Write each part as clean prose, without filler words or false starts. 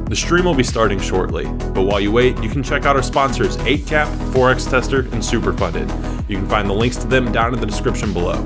The stream will be starting shortly, but while you wait, you can check out our sponsors 8cap, Forex Tester, and Superfunded. You can find the links to them down in the description below.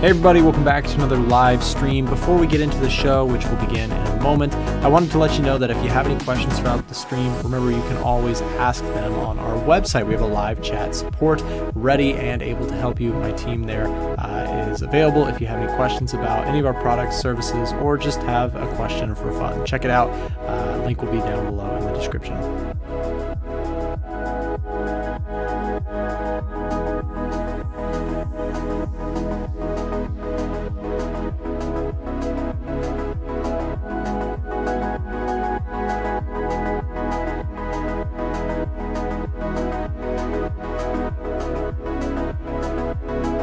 Hey everybody, welcome back to another live stream. Before we get into the show, which will begin in a moment, I wanted to let you know that if you have any questions throughout the stream, remember you can always ask them on our website. We have a live chat support ready and able to help you. My team there is available if you have any questions about any of our products, services, or just have a question for fun. Check it out. Link will be down below in the description.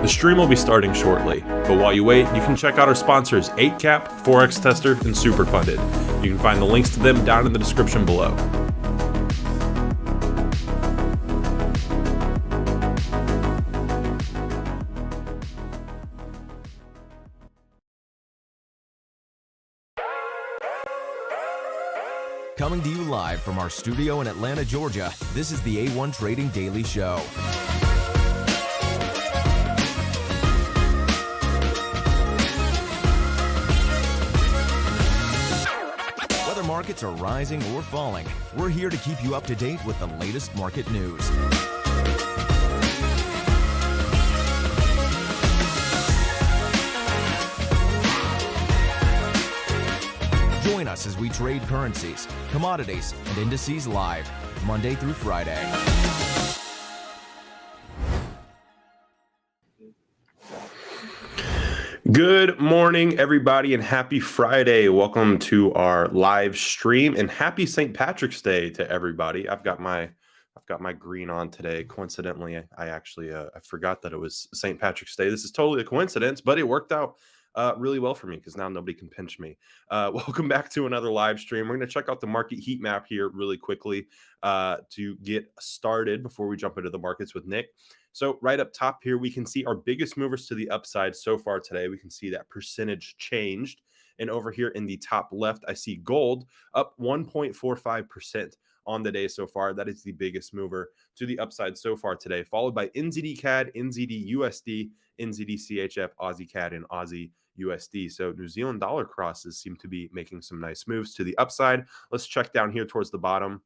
The stream will be starting shortly, but while you wait, you can check out our sponsors 8cap, Forex Tester, and Superfunded. You can find the links to them down in the description below. Coming to you live from our studio in Atlanta, Georgia, this is the A1 Trading Daily Show. Whether markets are rising or falling, we're here to keep you up to date with the latest market news. Join us as we trade currencies, commodities, and indices live, Monday through Friday. Good morning, everybody, and happy Friday. Welcome to our live stream, and happy St. Patrick's Day to everybody. I've got my green on today. Coincidentally, I actually I forgot that it was St. Patrick's Day. This is totally a coincidence, but it worked out really well for me because now nobody can pinch me. Welcome back to another live stream. We're going to check out the market heat map here really quickly to get started before we jump into the markets with Nick. So right up top here, we can see our biggest movers to the upside so far today. We can see that percentage changed. And over here in the top left, I see gold up 1.45% on the day so far. That is the biggest mover to the upside so far today, followed by NZD-CAD, NZD-USD, NZD-CHF, Aussie-CAD, and Aussie-USD. So New Zealand dollar crosses seem to be making some nice moves to the upside. Let's check down here towards the bottom.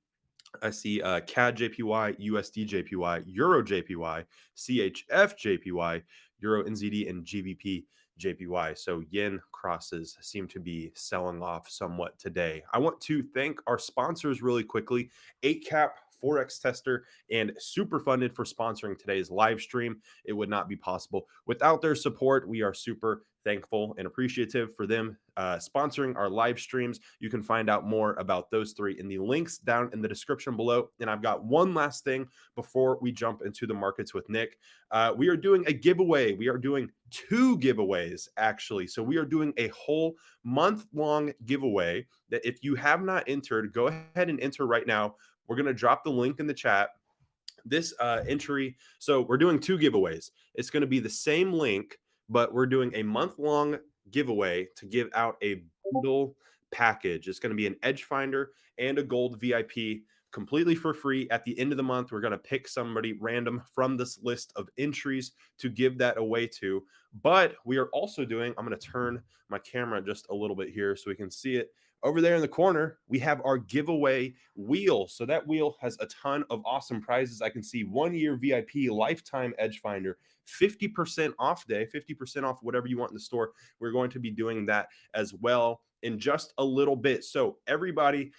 I see CAD JPY, USD JPY, Euro JPY, CHF JPY, Euro NZD, and GBP JPY. So yen crosses seem to be selling off somewhat today. I want to thank our sponsors really quickly, 8cap, Forex Tester, and Superfunded for sponsoring today's live stream. It would not be possible without their support. We are super thankful and appreciative for them sponsoring our live streams. You can find out more about those three in the links down in the description below. And I've got one last thing before we jump into the markets with Nick. We are doing a giveaway. We are doing 2 giveaways, actually. So we are doing a whole month-long giveaway that if you have not entered, go ahead and enter right now. We're going to drop the link in the chat. This entry, so we're doing 2 giveaways. It's going to be the same link, but we're doing a month-long giveaway to give out a bundle package. It's going to be an Edge Finder and a Gold VIP completely for free. At the end of the month, we're going to pick somebody random from this list of entries to give that away to. But we are also doing, I'm going to turn my camera just a little bit here so we can see it. Over there in the corner, we have our giveaway wheel. So that wheel has a ton of awesome prizes. I can see 1 year VIP lifetime Edge Finder, 50% off day, 50% off whatever you want in the store. We're going to be doing that as well in just a little bit. So everybody,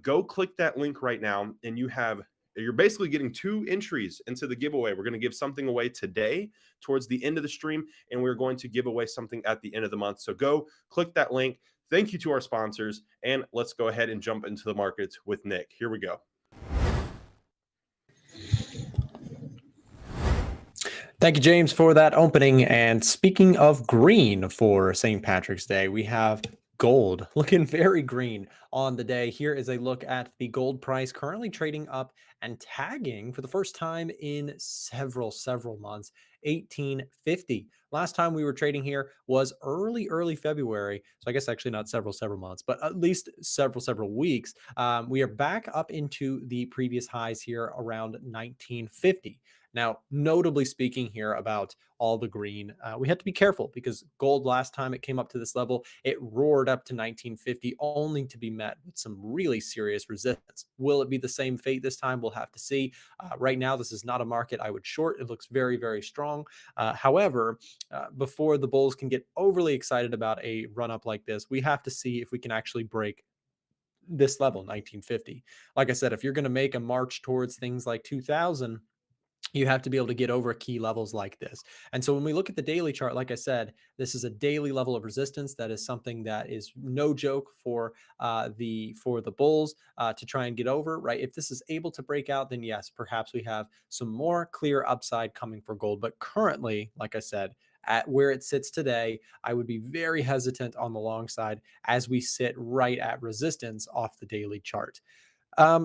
go click that link right now, and you're basically getting 2 entries into the giveaway. We're going to give something away today towards the end of the stream, and we're going to give away something at the end of the month. So go click that link. Thank you to our sponsors, and let's go ahead and jump into the markets with Nick. Here we go. Thank you, James, for that opening. And speaking of green for St. Patrick's Day, we have gold looking very green on the day. Here is a look at the gold price currently trading up and tagging for the first time in several months, 1850. Last time we were trading here was early February. So I guess actually not several months, but at least several weeks. We are back up into the previous highs here around 1950. Now, notably speaking here about all the green, we had to be careful because gold last time it came up to this level, it roared up to 1950 only to be met with some really serious resistance. Will it be the same fate this time? We'll have to see. Right now, this is not a market I would short. It looks very strong. However, before the bulls can get overly excited about a run up like this, we have to see if we can actually break this level, 1950. Like I said, if you're going to make a march towards things like 2000, you have to be able to get over key levels like this. And so when we look at the daily chart, like I said, this is a daily level of resistance. That is something that is no joke for the bulls to try and get over, right? If this is able to break out, then yes, perhaps we have some more clear upside coming for gold. But currently, like I said, at where it sits today, I would be very hesitant on the long side as we sit right at resistance off the daily chart.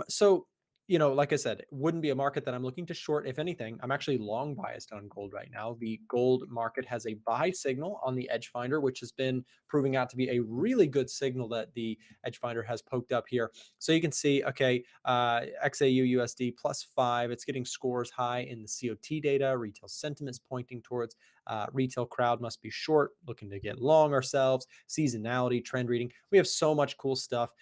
So like I said, it wouldn't be a market that I'm looking to short. If anything, I'm actually long biased on gold right now. The gold market has a buy signal on the Edge Finder, which has been proving out to be a really good signal that the Edge Finder has poked up here. So you can see, okay, XAU USD +5. It's getting scores high in the COT data. Retail sentiment's pointing towards retail crowd must be short, looking to get long ourselves. Seasonality, trend reading. We have so much cool stuff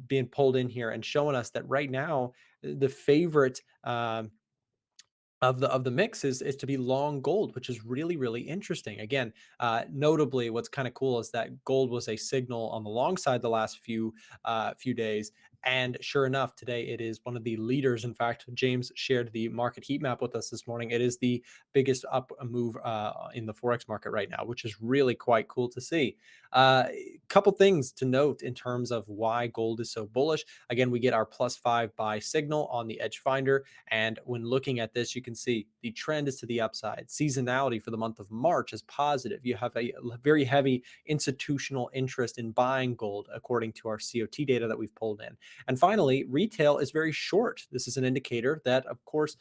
being pulled in here and showing us that right now the favorite of the mix is to be long gold, which is really interesting. Again, notably, what's kind of cool is that gold was a signal on the long side the last few days, and sure enough, today it is one of the leaders. In fact, James shared the market heat map with us this morning. It is the biggest up move in the Forex market right now, which is really quite cool to see. Couple things to note in terms of why gold is so bullish. Again, we get our +5 buy signal on the Edge Finder, and when looking at this, you can see the trend is to the upside. Seasonality for the month of March is positive. You have a very heavy institutional interest in buying gold, according to our COT data that we've pulled in. And finally, retail is very short. This is an indicator that, of course,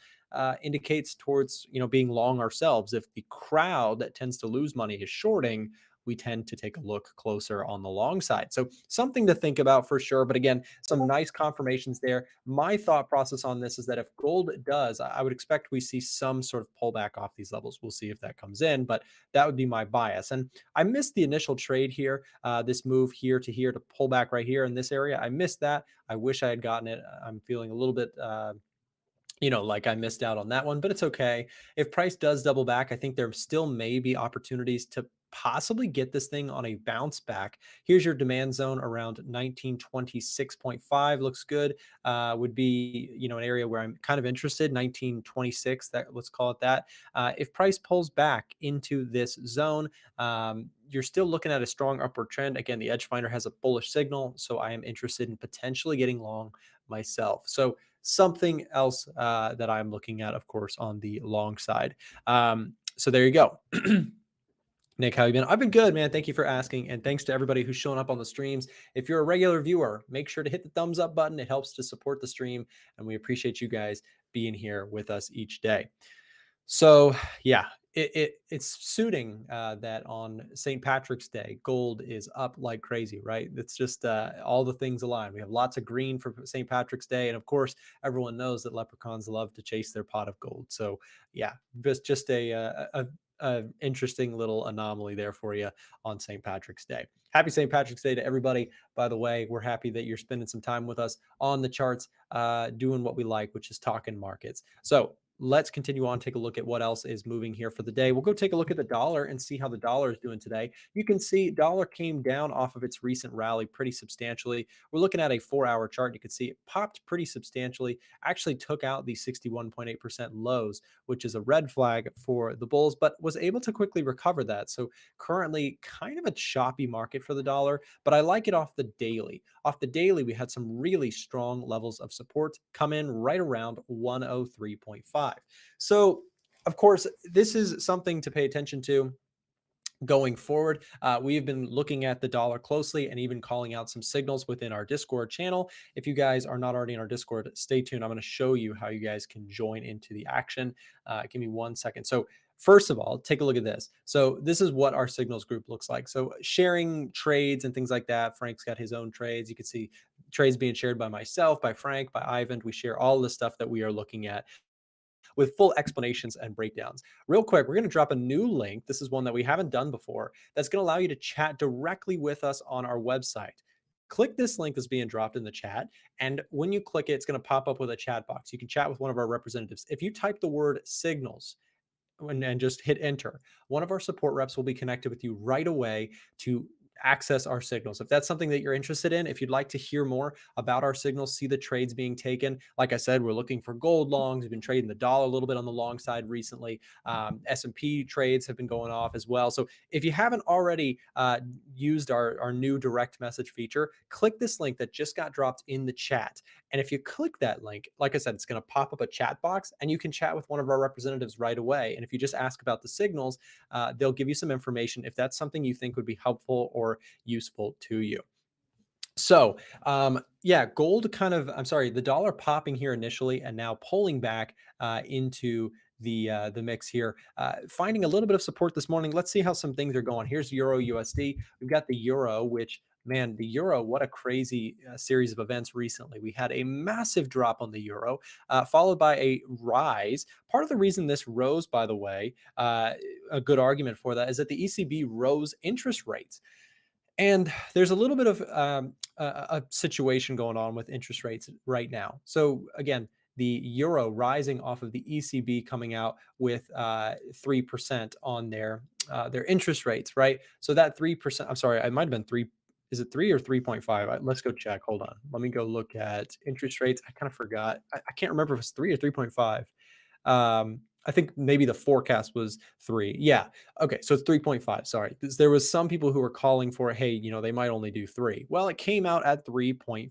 indicates towards being long ourselves. If the crowd that tends to lose money is shorting, we tend to take a look closer on the long side. So something to think about for sure. But again, some nice confirmations there. My thought process on this is that if gold does, I would expect we see some sort of pullback off these levels. We'll see if that comes in, but that would be my bias. And I missed the initial trade here, this move here to pull back right here in this area. I missed that. I wish I had gotten it. I'm feeling a little bit like I missed out on that one, but it's okay. If price does double back, I think there still may be opportunities to possibly get this thing on a bounce back. Here's your demand zone around 1926.5. Looks good. Would be, an area where I'm kind of interested. 1926, let's call it that. If price pulls back into this zone, you're still looking at a strong upward trend. Again, the Edge Finder has a bullish signal, so I am interested in potentially getting long myself. So something else that I'm looking at, of course, on the long side. So there you go. Nick, how you been? I've been good, man. Thank you for asking. And thanks to everybody who's showing up on the streams. If you're a regular viewer, make sure to hit the thumbs up button. It helps to support the stream. And we appreciate you guys being here with us each day. So yeah, it's suiting that on St. Patrick's Day, gold is up like crazy, right? It's just all the things align. We have lots of green for St. Patrick's Day, and of course, everyone knows that leprechauns love to chase their pot of gold. So yeah, just a interesting little anomaly there for you on St. Patrick's Day. Happy St. Patrick's Day to everybody. By the way, we're happy that you're spending some time with us on the charts, doing what we like, which is talking markets. So let's continue on, take a look at what else is moving here for the day. We'll go take a look at the dollar and see how the dollar is doing today. You can see dollar came down off of its recent rally pretty substantially. We're looking at a 4-hour chart. You can see it popped pretty substantially, actually took out the 61.8% lows, which is a red flag for the bulls, but was able to quickly recover that. So currently kind of a choppy market for the dollar, but I like it off the daily. Off the daily, we had some really strong levels of support come in right around 103.5. So, of course, this is something to pay attention to going forward. We have been looking at the dollar closely and even calling out some signals within our Discord channel. If you guys are not already in our Discord, stay tuned. I'm going to show you how you guys can join into the action. Give me 1 second. So first of all, take a look at this. So this is what our signals group looks like. So sharing trades and things like that. Frank's got his own trades. You can see trades being shared by myself, by Frank, by Ivan. We share all the stuff that we are looking at with full explanations and breakdowns. Real quick, we're going to drop a new link. This is one that we haven't done before. That's going to allow you to chat directly with us on our website. Click this link that's being dropped in the chat. And when you click it, it's going to pop up with a chat box. You can chat with one of our representatives. If you type the word signals and just hit enter, one of our support reps will be connected with you right away to access our signals. If that's something that you're interested in, if you'd like to hear more about our signals, see the trades being taken. Like I said, we're looking for gold longs. We've been trading the dollar a little bit on the long side recently. S&P trades have been going off as well. So if you haven't already used our new direct message feature, click this link that just got dropped in the chat. And if you click that link, like I said, it's going to pop up a chat box and you can chat with one of our representatives right away. And if you just ask about the signals, they'll give you some information if that's something you think would be helpful or useful to you. So, yeah, gold kind of, the dollar popping here initially and now pulling back into the mix here, finding a little bit of support this morning. Let's see how some things are going. Here's Euro USD. We've got the Euro, which, man, the Euro, what a crazy series of events recently. We had a massive drop on the Euro, followed by a rise. Part of the reason this rose, by the way, a good argument for that is that the ECB rose interest rates. And there's a little bit of a situation going on with interest rates right now. So again, the euro rising off of the ECB coming out with 3% on their interest rates, right? So that 3%, I'm sorry, it might have been 3. Is it 3 or 3.5? Let's go check. Hold on. Let me go look at interest rates. I kind of forgot. I can't remember if it's 3 or 3.5. I think maybe the forecast was 3. Yeah. Okay. So it's 3.5. Sorry. There was some people who were calling for, hey, they might only do 3. Well, it came out at 3.5.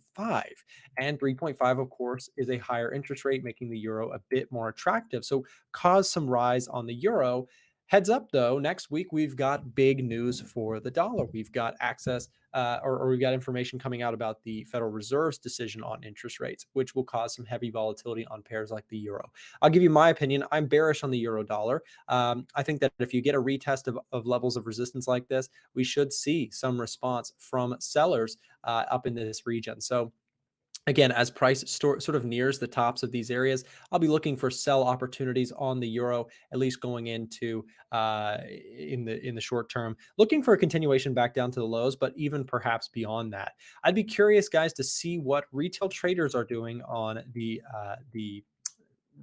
And 3.5, of course, is a higher interest rate, making the euro a bit more attractive. So caused some rise on the euro. Heads up, though, next week we've got big news for the dollar. We've got access or we've got information coming out about the Federal Reserve's decision on interest rates, which will cause some heavy volatility on pairs like the euro. I'll give you my opinion. I'm bearish on the euro dollar. I think that if you get a retest of levels of resistance like this, we should see some response from sellers up in this region. So again, as price sort of nears the tops of these areas, I'll be looking for sell opportunities on the euro, at least going into in the short term. Looking for a continuation back down to the lows, but even perhaps beyond that. I'd be curious, guys, to see what retail traders are doing on the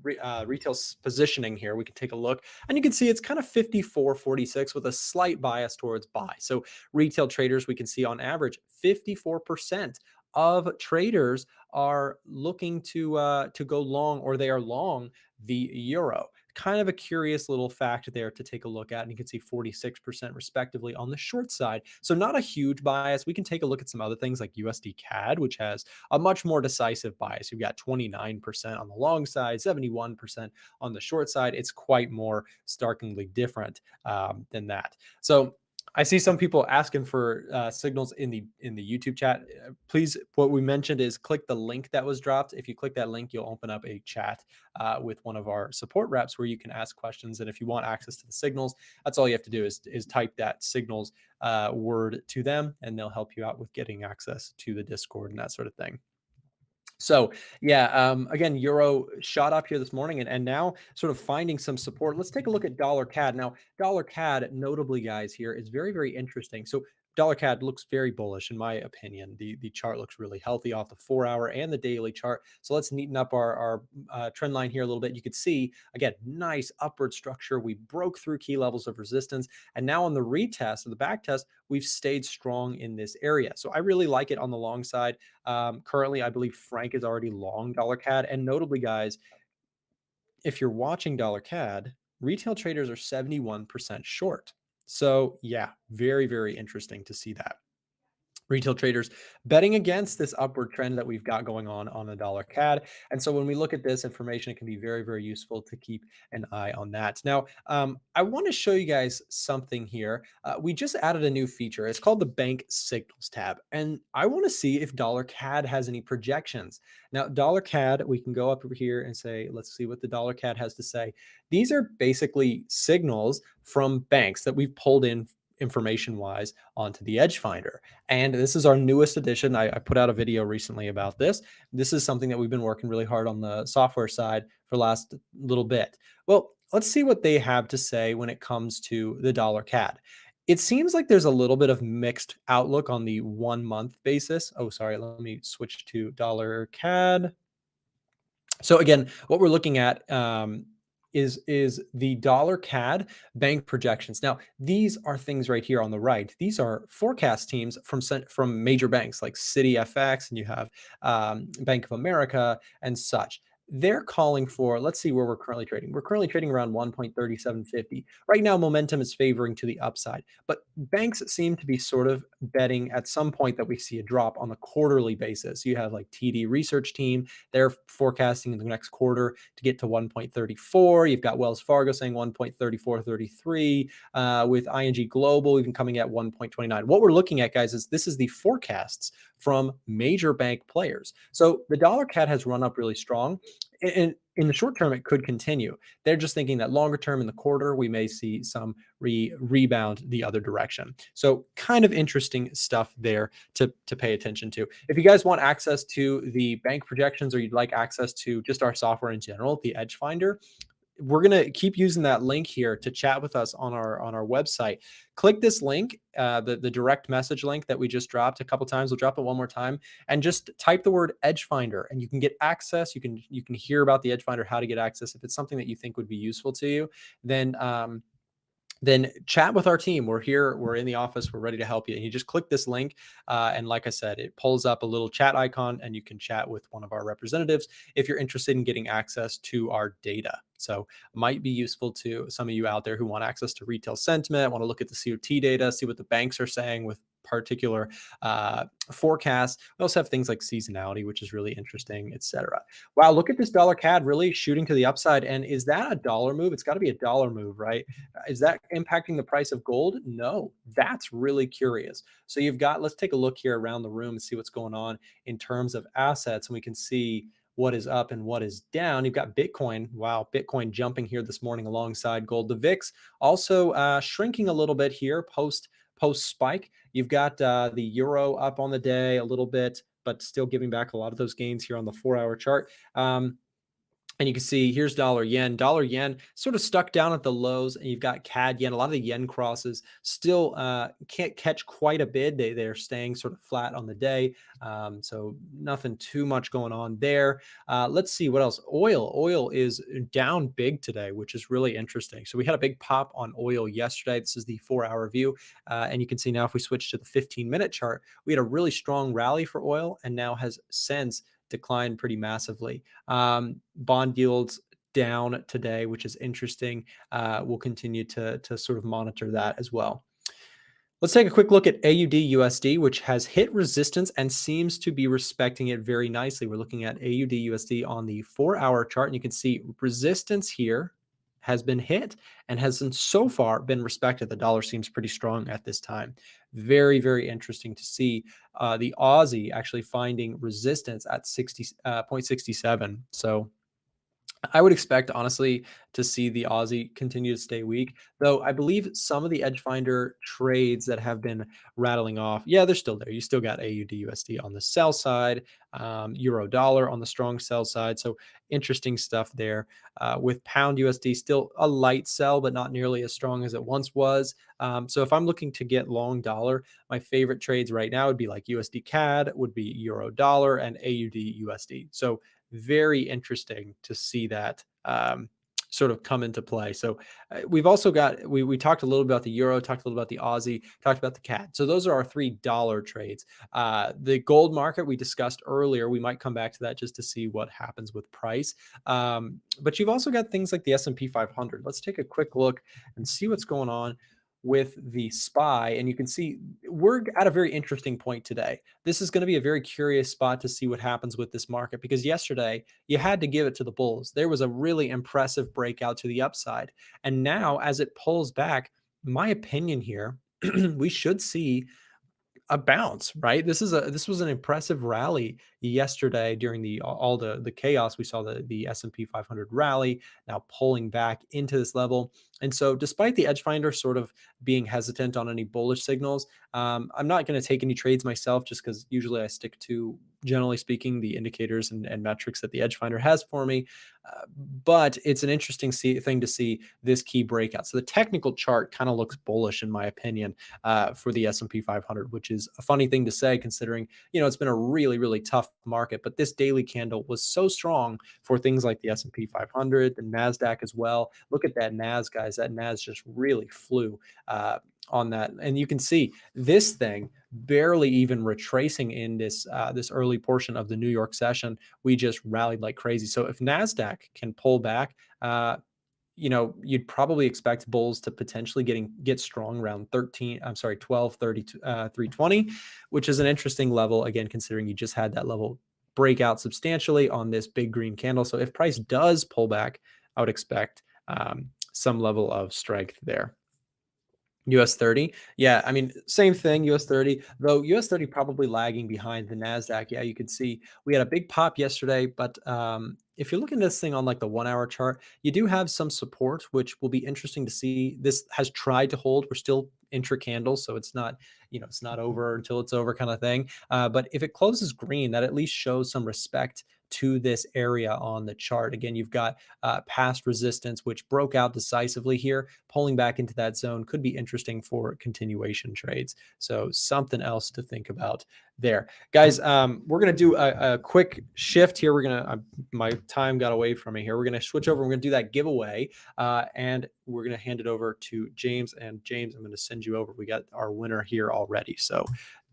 retail positioning here. We can take a look and you can see it's kind of 54.46 with a slight bias towards buy. So retail traders, we can see on average 54% of traders are looking to go long, or they are long the euro. Kind of a curious little fact there to take a look at. And you can see 46% respectively on the short side. So not a huge bias. We can take a look at some other things like USD CAD, which has a much more decisive bias. You've got 29% on the long side, 71% on the short side. It's quite more starkly different than that. So I see some people asking for signals in the YouTube chat. Please, what we mentioned is click the link that was dropped. If you click that link, you'll open up a chat with one of our support reps where you can ask questions. And if you want access to the signals, that's all you have to do is type that signals word to them, and they'll help you out with getting access to the Discord and that sort of thing. So yeah, again, euro shot up here this morning and now sort of finding some support. Let's take a look at dollar CAD. Now, dollar CAD, notably, guys, here is very, very interesting. So dollar CAD looks very bullish in my opinion. The chart looks really healthy off the 4-hour and the daily chart. So let's neaten up our trend line here a little bit. You could see, again, nice upward structure. We broke through key levels of resistance. And now on the retest or the back test, we've stayed strong in this area. So I really like it on the long side. Currently, I believe Frank is already long dollar CAD. And notably, guys, if you're watching dollar CAD, retail traders are 71% short. So yeah, very, very interesting to see that. Retail traders betting against this upward trend that we've got going on the dollar CAD. And so when we look at this information, it can be very, very useful to keep an eye on that. Now, I want to show you guys something here. We just added a new feature. It's called the Bank Signals tab. And I want to see if dollar CAD has any projections. Now, dollar CAD, we can go up over here and say, let's see what the dollar CAD has to say. These are basically signals from banks that we've pulled in information wise onto the Edge Finder. And this is our newest edition. I put out a video recently about this. This is something that we've been working really hard on the software side for the last little bit. Well, let's see what they have to say when it comes to the dollar CAD. It seems like there's a little bit of mixed outlook on the 1 month basis. Oh, sorry, let me switch to dollar CAD. So again, what we're looking at is the dollar CAD bank projections. Now, these are things right here on the right. These are forecast teams from major banks like CitiFX, and you have Bank of America and such. They're calling for, let's see where we're currently trading. We're currently trading around 1.3750. Right now, momentum is favoring to the upside, but banks seem to be sort of betting at some point that we see a drop on a quarterly basis. You have like TD Research Team, they're forecasting in the next quarter to get to 1.34. You've got Wells Fargo saying 1.3433, with ING Global even coming at 1.29. What we're looking at, guys, is this is the forecasts from major bank players. So the dollar CAD has run up really strong. And in the short term, it could continue. They're just thinking that longer term in the quarter, we may see some rebound the other direction. So kind of interesting stuff there to pay attention to. If you guys want access to the bank projections or you'd like access to just our software in general, the Edge Finder, we're going to keep using that link here to chat with us on our website. Click this link, the direct message link that we just dropped a couple times. We'll drop it one more time and just type the word Edge Finder and you can get access. You can hear about the Edge Finder, how to get access. If it's something that you think would be useful to you, then chat with our team. We're here, we're in the office, we're ready to help you. And you just click this link. And like I said, it pulls up a little chat icon and you can chat with one of our representatives if you're interested in getting access to our data. So might be useful to some of you out there who want access to retail sentiment, want to look at the COT data, see what the banks are saying with particular forecasts. We also have things like seasonality, which is really interesting, etc. Wow, look at this dollar CAD really shooting to the upside. And is that a dollar move? It's got to be a dollar move, right? Is that impacting the price of gold? No, that's really curious. So you've got, let's take a look here around the room and see what's going on in terms of assets. And we can see what is up and what is down. You've got Bitcoin. Wow, Bitcoin jumping here this morning alongside gold. The VIX also shrinking a little bit here post spike. You've got the euro up on the day a little bit, but still giving back a lot of those gains here on the 4-hour chart. And you can see here's dollar yen sort of stuck down at the lows, and you've got CAD yen. A lot of the yen crosses still can't catch quite a bid. They're staying sort of flat on the day. So nothing too much going on there. Let's see what else. Oil is down big today, which is really interesting. So we had a big pop on oil yesterday. This is the 4-hour view. And you can see now if we switch to the 15-minute chart, we had a really strong rally for oil and now has since declined pretty massively. Bond yields down today, which is interesting. We'll continue to sort of monitor that as well. Let's take a quick look at AUD/USD, which has hit resistance and seems to be respecting it very nicely. We're looking at AUD/USD on the 4-hour chart, and you can see resistance here has been hit and has so far been respected. The dollar seems pretty strong at this time. Very, very interesting to see the Aussie actually finding resistance at 60.67. So I would expect, honestly, to see the Aussie continue to stay weak, though I believe some of the edge finder trades that have been rattling off, yeah, they're still there. You still got AUD/USD on the sell side, euro dollar on the strong sell side. So interesting stuff there. With pound USD, still a light sell, but not nearly as strong as it once was. So if I'm looking to get long dollar, my favorite trades right now would be like USD CAD, would be euro dollar, and AUD USD. So very interesting to see that sort of come into play. So we've also got, we talked a little about the euro, talked a little about the Aussie, talked about the CAD. So those are our $3 trades. The gold market we discussed earlier, we might come back to that just to see what happens with price. But you've also got things like the S&P 500. Let's take a quick look and see what's going on with the SPY. And you can see we're at a very interesting point today. This is going to be a very curious spot to see what happens with this market, because yesterday you had to give it to the bulls. There was a really impressive breakout to the upside. And now as it pulls back, my opinion here, we should see a bounce, right? This was an impressive rally yesterday during all the chaos. We saw the S&P 500 rally, now pulling back into this level. And so despite the edge finder sort of being hesitant on any bullish signals, I'm not going to take any trades myself, just because usually I stick to, generally speaking, the indicators and metrics that the edge finder has for me. But it's an interesting thing to see this key breakout. So the technical chart kind of looks bullish, in my opinion, for the S&P 500, which is a funny thing to say considering, it's been a really, really tough market. But this daily candle was so strong for things like the S&P 500, the NASDAQ as well. Look at that NAS, guys. That NAS just really flew on that. And you can see this thing barely even retracing in this early portion of the New York session. We just rallied like crazy. So if NASDAQ can pull back, you'd probably expect bulls to potentially get strong around 1230 to 320, which is an interesting level, again, considering you just had that level breakout substantially on this big green candle. So if price does pull back, I would expect some level of strength there. US 30. Yeah, I mean, same thing, US 30, though US 30 probably lagging behind the NASDAQ. Yeah, you could see we had a big pop yesterday, but if you're looking at this thing on like the 1 hour chart, you do have some support, which will be interesting to see. This has tried to hold. We're still intra candle, so it's not, it's not over until it's over kind of thing. But if it closes green, that at least shows some respect to this area on the chart. Again, you've got past resistance, which broke out decisively here. Pulling back into that zone could be interesting for continuation trades. So something else to think about there. Guys, we're going to do a quick shift here. We're going to, my time got away from me here. We're going to switch over. We're going to do that giveaway, and we're going to hand it over to James. And James, I'm going to send you over. We got our winner here already. So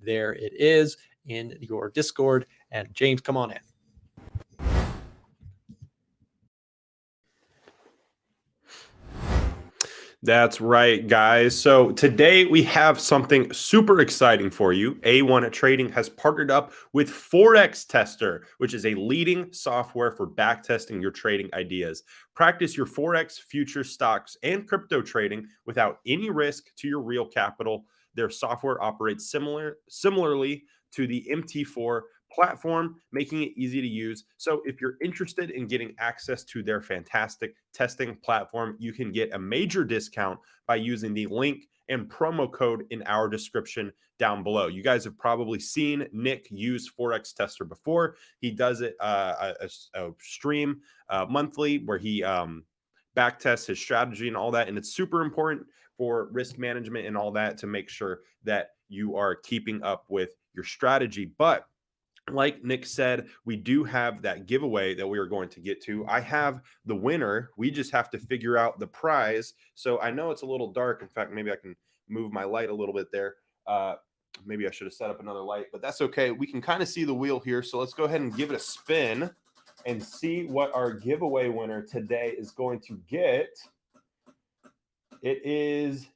there it is in your Discord. And James, come on in. That's right, guys. So today we have something super exciting for you. A1 Trading has partnered up with Forex Tester, which is a leading software for backtesting your trading ideas. Practice your Forex, future stocks, and crypto trading without any risk to your real capital. Their software operates similarly to the MT4 platform, making it easy to use. So if you're interested in getting access to their fantastic testing platform, you can get a major discount by using the link and promo code in our description down below. You guys have probably seen Nick use Forex Tester before. He does it a stream monthly where he backtests his strategy and all that. And it's super important for risk management and all that to make sure that you are keeping up with your strategy. But like Nick said, we do have that giveaway that we are going to get to. I have the winner. We just have to figure out the prize. So I know it's a little dark. In fact, maybe I can move my light a little bit there. Maybe I should have set up another light, but that's okay. We can kind of see the wheel here. So let's go ahead and give it a spin and see what our giveaway winner today is going to get. It is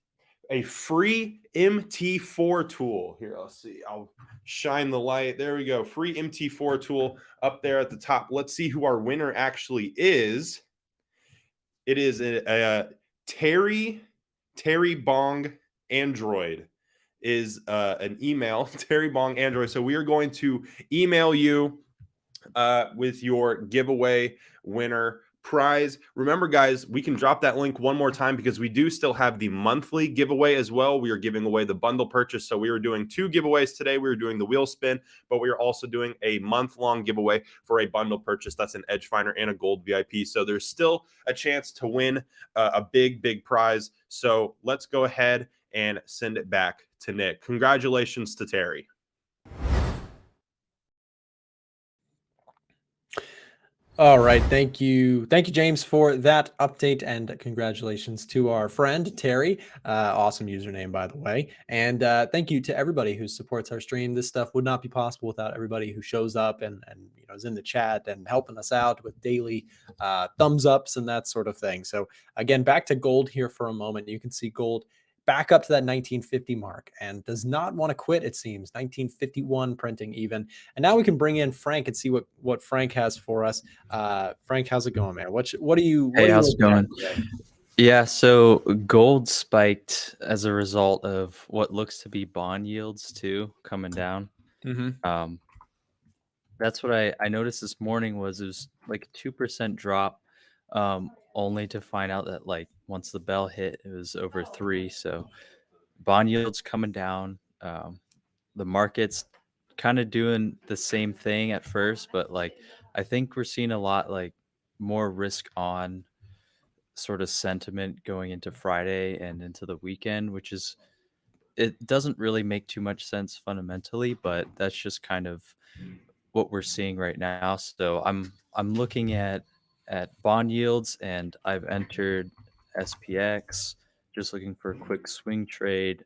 a free MT4 tool. Here, let's see. I'll shine the light. There we go. Free MT4 tool up there at the top. Let's see who our winner actually is. It is a Terry Bong Android is an email. Terry Bong Android. So we are going to email you with your giveaway winner prize. Remember, guys, we can drop that link one more time because we do still have the monthly giveaway as well. We are giving away the bundle purchase. So we were doing 2 giveaways today. We were doing the wheel spin, but we are also doing a month-long giveaway for a bundle purchase. That's an Edge Finder and a Gold VIP. So there's still a chance to win a big prize. So let's go ahead and send it back to Nick. Congratulations to Terry. All right. Thank you, James, for that update, and congratulations to our friend Terry. Awesome username, by the way. And thank you to everybody who supports our stream. This stuff would not be possible without everybody who shows up and is in the chat and helping us out with daily thumbs ups and that sort of thing. So again, back to gold here for a moment. You can see gold back up to that 1950 mark and does not want to quit, it seems. 1951 printing even. And now we can bring in Frank and see what Frank has for us. Frank, how's it going, man? What are you Hey, how's it going? Yeah, so gold spiked as a result of what looks to be bond yields too coming down. Mm-hmm. That's what I noticed this morning was it was like a 2% drop, only to find out that like once the bell hit, it was over 3. So bond yields coming down. The market's kind of doing the same thing at first, but like I think we're seeing a lot like more risk on sort of sentiment going into Friday and into the weekend, which is it doesn't really make too much sense fundamentally, but that's just kind of what we're seeing right now. So I'm looking at bond yields, and I've entered SPX, just looking for a quick swing trade.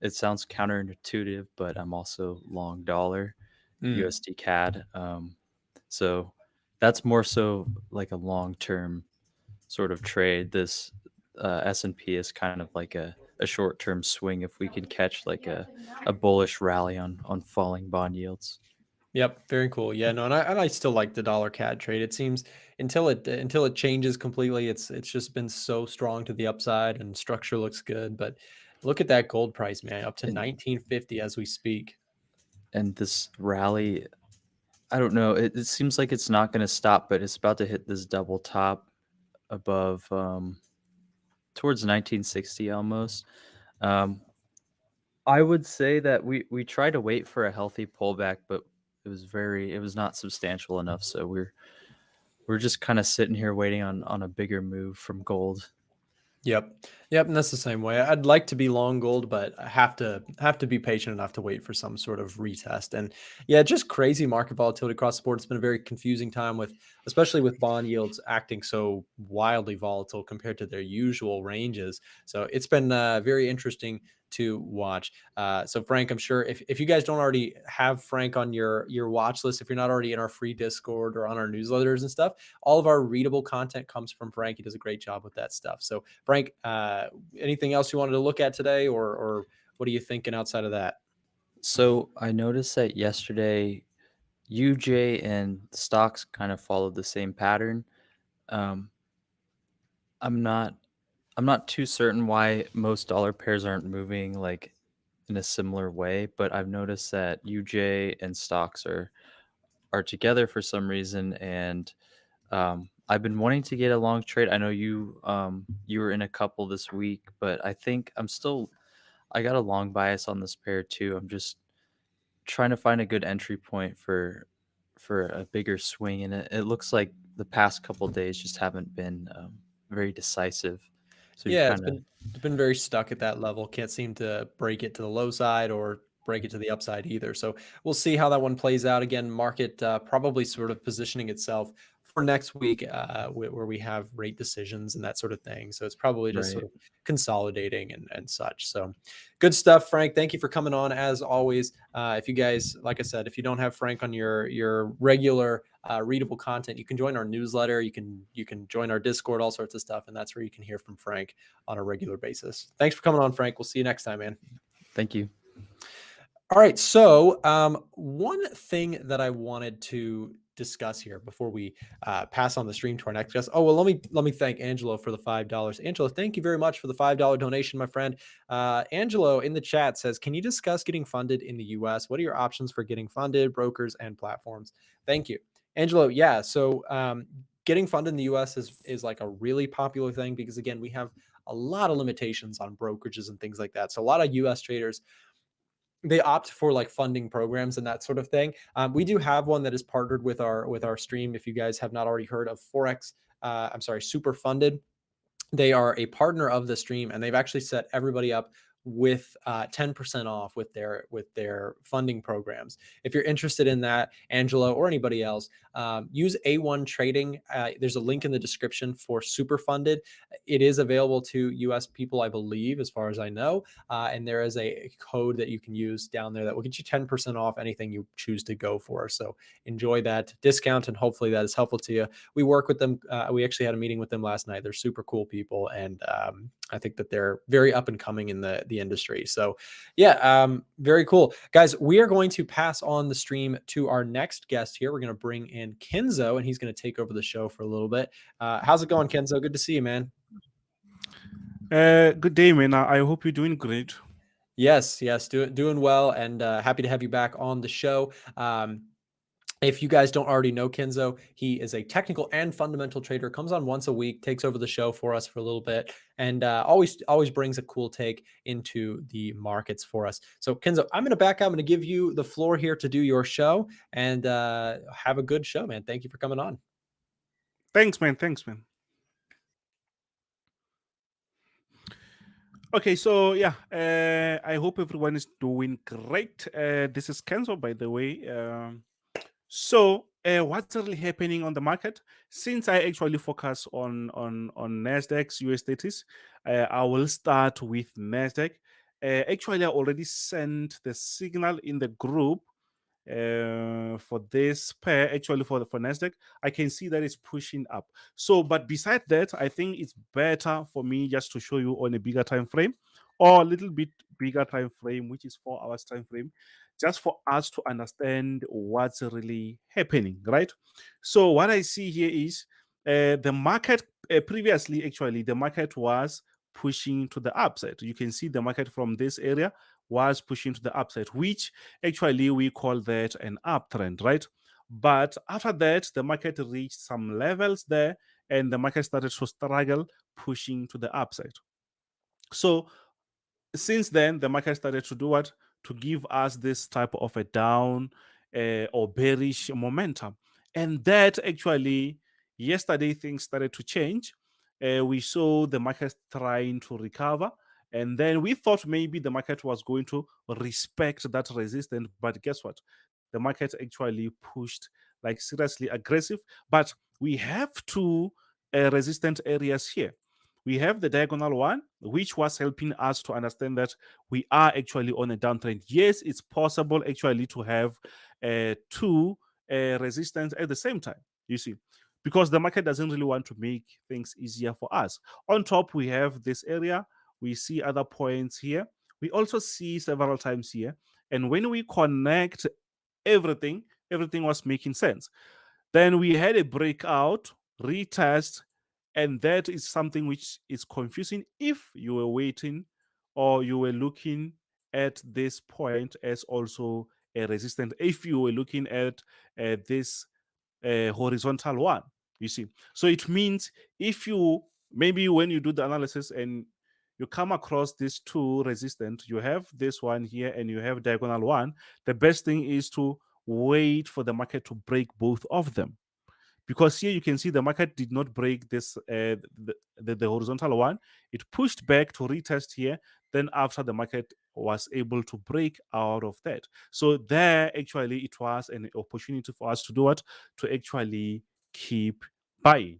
It sounds counterintuitive, but I'm also long dollar USD CAD. So that's more so like a long-term sort of trade. This S&P is kind of like a short-term swing if we can catch like a bullish rally on falling bond yields. Yep, very cool. Yeah, no, and I still like the dollar CAD trade. It seems until it changes completely, it's just been so strong to the upside and structure looks good. But look at that gold price, man, up to 1950 as we speak. And this rally, I don't know. It seems like it's not going to stop, but it's about to hit this double top above towards 1960 almost. I would say that we tried to wait for a healthy pullback, but it was not substantial enough. So we're just kind of sitting here waiting on a bigger move from gold. Yep, and that's the same way. I'd like to be long gold, but I have to be patient enough to wait for some sort of retest. And yeah, just crazy market volatility across the board. It's been a very confusing time especially with bond yields acting so wildly volatile compared to their usual ranges. So it's been very interesting to watch. So Frank, I'm sure if you guys don't already have Frank on your watch list, if you're not already in our free Discord or on our newsletters and stuff, all of our readable content comes from Frank. He does a great job with that stuff. So Frank, anything else you wanted to look at today, or what are you thinking outside of that? So I noticed that yesterday UJ and stocks kind of followed the same pattern. I'm not too certain why most dollar pairs aren't moving like in a similar way, but I've noticed that UJ and stocks are together for some reason, and I've been wanting to get a long trade. I know you were in a couple this week, but I think I got a long bias on this pair too. I'm just trying to find a good entry point for a bigger swing, and it looks like the past couple days just haven't been very decisive. So Yeah, it's been very stuck at that level. Can't seem to break it to the low side or break it to the upside either. So we'll see how that one plays out. Again, market probably sort of positioning itself for next week where we have rate decisions and that sort of thing. So it's probably just sort of consolidating and such. So good stuff, Frank. Thank you for coming on as always. If you guys, like I said, if you don't have Frank on your regular readable content, you can join our newsletter. You can join our Discord, all sorts of stuff. And that's where you can hear from Frank on a regular basis. Thanks for coming on, Frank. We'll see you next time, man. Thank you. All right. So one thing that I wanted to discuss here before we pass on the stream to our next guest. Oh well, let me thank Angelo for the $5. Angelo, thank you very much for the $5 donation, my friend. Angelo in the chat says, "Can you discuss getting funded in the U.S.? What are your options for getting funded, brokers and platforms?" Thank you, Angelo. Yeah, so getting funded in the U.S. is like a really popular thing because again, we have a lot of limitations on brokerages and things like that. So a lot of U.S. traders, they opt for like funding programs and that sort of thing. We do have one that is partnered with our stream. If you guys have not already heard of Forex, I'm sorry, Super Funded. They are a partner of the stream, and they've actually set everybody up with 10% off with their funding programs. If you're interested in that, Angelo or anybody else, use A1 Trading. There's a link in the description for Super Funded. It is available to US people, I believe, as far as I know. And there is a code that you can use down there that will get you 10% off anything you choose to go for. So enjoy that discount, and hopefully that is helpful to you. We work with them. We actually had a meeting with them last night. They're super cool people, and I think that they're very up and coming in the industry. So yeah, very cool. Guys, we are going to pass on the stream to our next guest here. We're going to bring in Kenzo, and he's going to take over the show for a little bit. How's it going, Kenzo? Good to see you, man. Good day, man. I hope you're doing great. Yes, doing well, and happy to have you back on the show. If you guys don't already know Kenzo, he is a technical and fundamental trader, comes on once a week, takes over the show for us for a little bit, and always brings a cool take into the markets for us. So Kenzo, I'm going to back up. I'm going to give you the floor here to do your show, and have a good show, man. Thank you for coming on. Thanks, man. Okay, so yeah, I hope everyone is doing great. This is Kenzo, by the way. So what's really happening on the market? Since I actually focus on Nasdaq's USDTs, I will start with Nasdaq. Actually, I already sent the signal in the group for this pair. Actually, for Nasdaq, I can see that it's pushing up. So, but beside that, I think it's better for me just to show you on a bigger time frame, or a little bit bigger time frame, which is 4 hours time frame, just for us to understand what's really happening, right? So what I see here is the market previously, actually, the market was pushing to the upside. You can see the market from this area was pushing to the upside, which actually we call that an uptrend, right? But after that, the market reached some levels there, and the market started to struggle pushing to the upside. So since then, the market started to do what? To give us this type of a down or bearish momentum. And that actually, yesterday, things started to change. We saw the market trying to recover. And then we thought maybe the market was going to respect that resistance. But guess what? The market actually pushed like seriously aggressive. But we have two resistant areas here. We have the diagonal one, which was helping us to understand that we are actually on a downtrend. Yes, it's possible actually to have two resistance at the same time, you see, because the market doesn't really want to make things easier for us. On top, we have this area. We see other points here. We also see several times here. And when we connect everything was making sense. Then we had a breakout, retest, and that is something which is confusing if you were waiting or you were looking at this point as also a resistance. If you were looking at this horizontal one, you see. So it means if you, maybe when you do the analysis and you come across these two resistance, you have this one here and you have diagonal one, the best thing is to wait for the market to break both of them. Because here you can see the market did not break this the horizontal one. It pushed back to retest here. Then after, the market was able to break out of that. So there actually it was an opportunity for us to do what? To actually keep buying.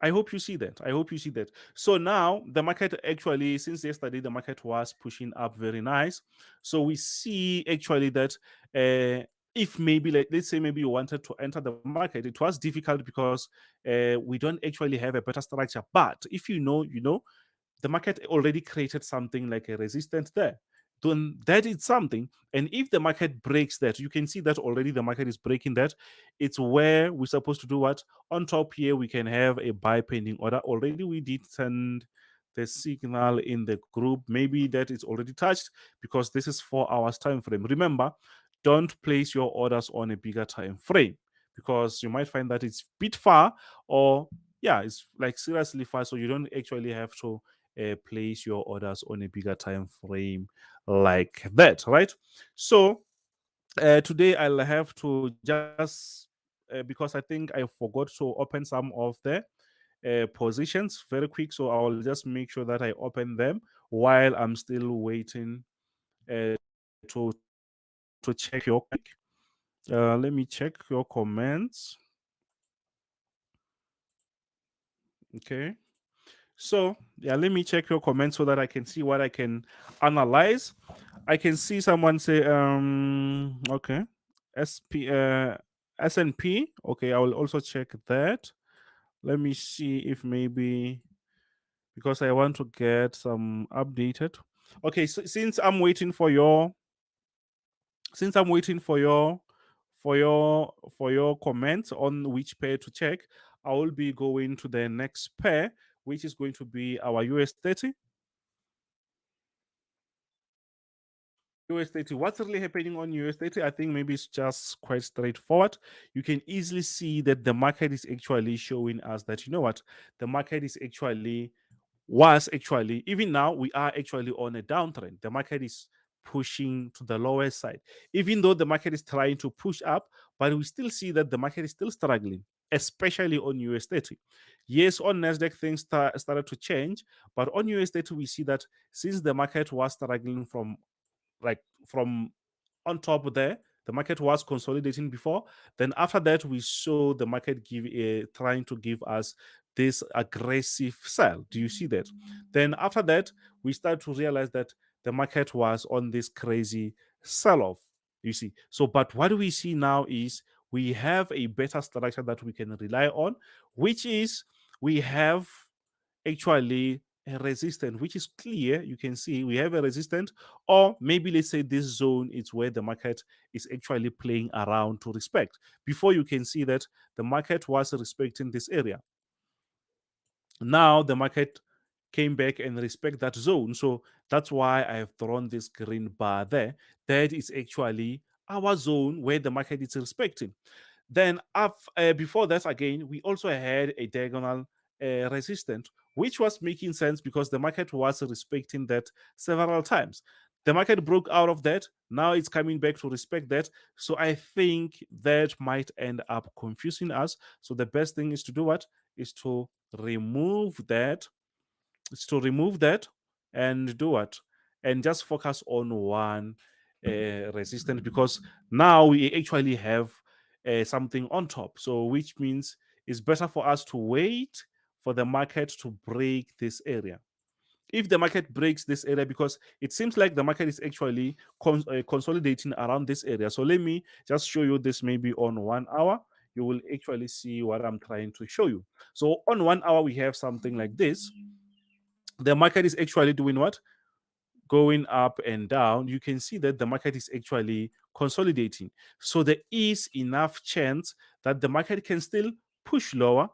I hope you see that. So now the market actually, since yesterday, the market was pushing up very nice. So we see actually that if maybe, let's say maybe you wanted to enter the market, it was difficult because we don't actually have a better structure. But if you know, the market already created something like a resistance there. then that is something. And if the market breaks that, you can see that already the market is breaking that. It's where we're supposed to do what? On top here, we can have a buy pending order. Already we did send the signal in the group. Maybe that is already touched because this is 4 hours time frame. Remember, don't place your orders on a bigger time frame because you might find that it's a bit far, or yeah, it's like seriously far, so you don't actually have to place your orders on a bigger time frame like that, right? So today I'll have to just because I think I forgot to open some of the positions very quick, so I'll just make sure that I open them while I'm still waiting to check your let me check your comments. Okay, so yeah, let me check your comments so that I can see what I can analyze. I can see someone say okay, SP SNP. Okay, I will also check that. Let me see if maybe, because I want to get some updated. Okay, so since I'm waiting for your comments on which pair to check, I will be going to the next pair, which is going to be our US30. US30. What's really happening on US30? I think maybe it's just quite straightforward. You can easily see that the market is actually showing us that, you know what, the market is actually even now we are actually on a downtrend. The market is pushing to the lower side, even though the market is trying to push up, but we still see that the market is still struggling, especially on US30. Yes, on Nasdaq things started to change, but on US30 we see that since the market was struggling from on top there, the market was consolidating before. Then after that, we saw the market trying to give us this aggressive sell. Do you see that? Then after that, we start to realize that the market was on this crazy sell-off. You see. So, but what we see now is we have a better structure that we can rely on, which is we have actually a resistance, which is clear. You can see we have a resistance, or maybe let's say this zone is where the market is actually playing around to respect. Before, you can see that the market was respecting this area. Now the market came back and respect that zone. So that's why I have drawn this green bar there. That is actually our zone where the market is respecting. Then before that, again, we also had a diagonal resistance, which was making sense because the market was respecting that several times. The market broke out of that. Now it's coming back to respect that. So I think that might end up confusing us. So the best thing is to do what? Is to remove that. Is to remove that and do what? And just focus on one resistance, because now we actually have something on top. So which means it's better for us to wait for the market to break this area. If the market breaks this area, because it seems like the market is actually consolidating around this area. So let me just show you this maybe on 1 hour. You will actually see what I'm trying to show you. So on 1 hour, we have something like this. The market is actually doing what? Going up and down. You can see that the market is actually consolidating. So there is enough chance that the market can still push lower,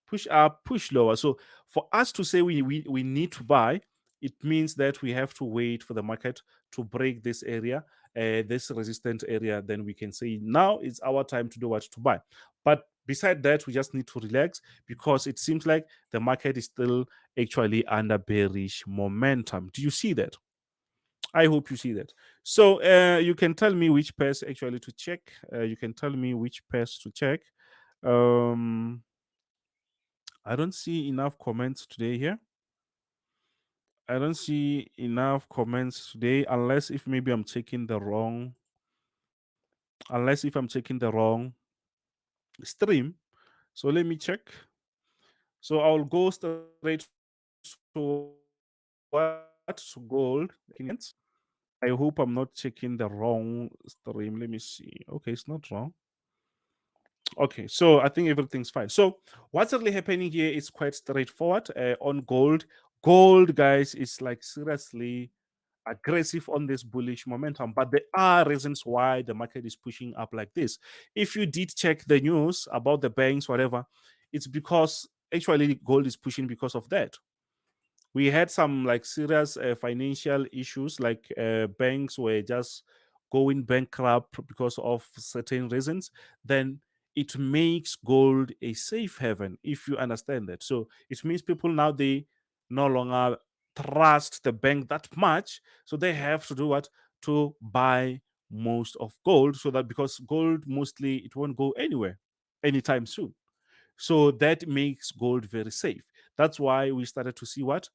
push up, push lower. So for us to say we need to buy, it means that we have to wait for the market to break this area, this resistant area. Then we can say now it's our time to do what? To buy. But beside that, we just need to relax because it seems like the market is still actually under bearish momentum. Do you see that? I hope you see that. So you can tell me which pairs actually to check. You can tell me which pairs to check. I don't see enough comments today here. I don't see enough comments today, unless if maybe I'm checking the wrong. Unless if I'm checking the wrong stream. So let me check. So I'll go straight to what? To gold. I hope I'm not checking the wrong stream. Let me see. Okay, it's not wrong. Okay, so I think everything's fine. So what's really happening here is quite straightforward. On gold, guys, is like seriously aggressive on this bullish momentum, but there are reasons why the market is pushing up like this. If you did check the news about the banks, whatever, it's because actually gold is pushing because of that. We had some like serious financial issues, like banks were just going bankrupt because of certain reasons. Then it makes gold a safe haven, if you understand that. So it means people now, they no longer trust the bank that much, so they have to do what, to buy most of gold, so that because gold mostly it won't go anywhere anytime soon. So that makes gold very safe. That's why we started to see what,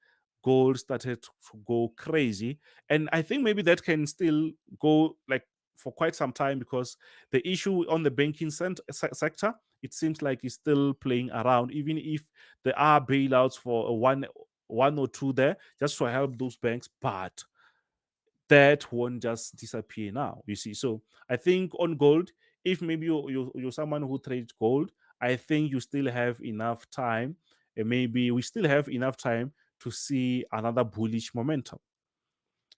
gold started to go crazy. And I think maybe that can still go like for quite some time, because the issue on the banking sector, it seems like is still playing around, even if there are bailouts for one or two there just to help those banks, but that won't just disappear now, you see. So I think on gold, if maybe you're someone who trades gold, I think you still have enough time, and maybe we still have enough time to see another bullish momentum.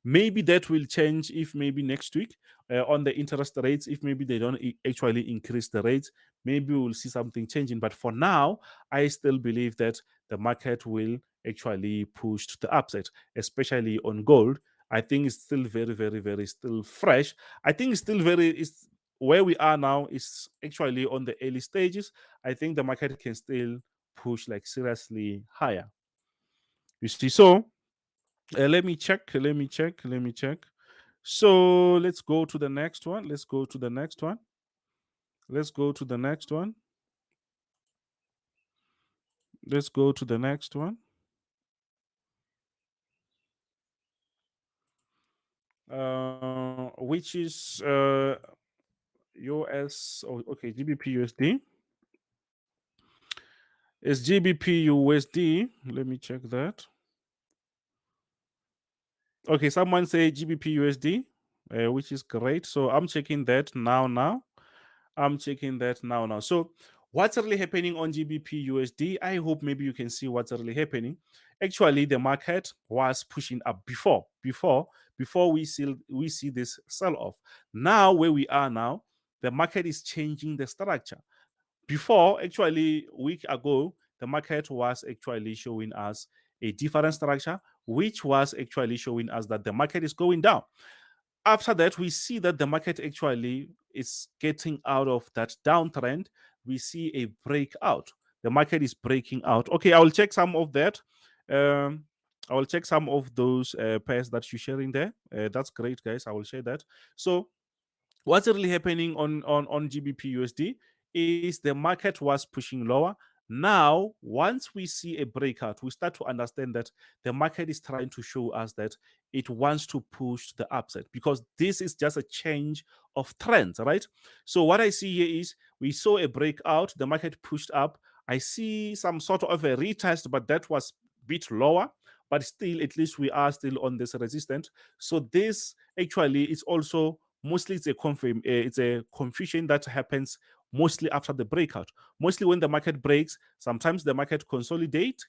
Maybe that will change if maybe next week on the interest rates, if maybe they don't actually increase the rates, maybe we'll see something changing. But for now, I still believe that the market will actually push to the upside, especially on gold. I think it's still very, very, very still fresh. I think it's still very, it's where we are now is actually on the early stages. I think the market can still push like seriously higher. You see, so let me check. Let me check. Let me check. So let's go to the next one. Let's go to the next one. Let's go to the next one. Let's go to the next one. Which is US. Oh, okay, GBP USD. It's GBP USD. Let me check that. Okay, someone say GBP USD, which is great. So I'm checking that now. I'm checking that now. So what's really happening on GBP USD? I hope maybe you can see what's really happening. Actually, the market was pushing up before we see this sell off. Now where we are now, the market is changing the structure. Before, actually, a week ago, the market was actually showing us a different structure, which was actually showing us that the market is going down. After that, we see that the market actually is getting out of that downtrend. We see a breakout. The market is breaking out. Okay, I will check some of that. I will check some of those pairs that you're sharing there. That's great, guys. I will share that. So what's really happening on GBP USD is the market was pushing lower. Now, once we see a breakout, we start to understand that the market is trying to show us that it wants to push the upside, because this is just a change of trends, right? So what I see here is we saw a breakout, the market pushed up. I see some sort of a retest, but that was a bit lower. But still, at least we are still on this resistance. So this actually is also mostly it's a confusion that happens mostly after the breakout. Mostly when the market breaks, sometimes the market consolidate,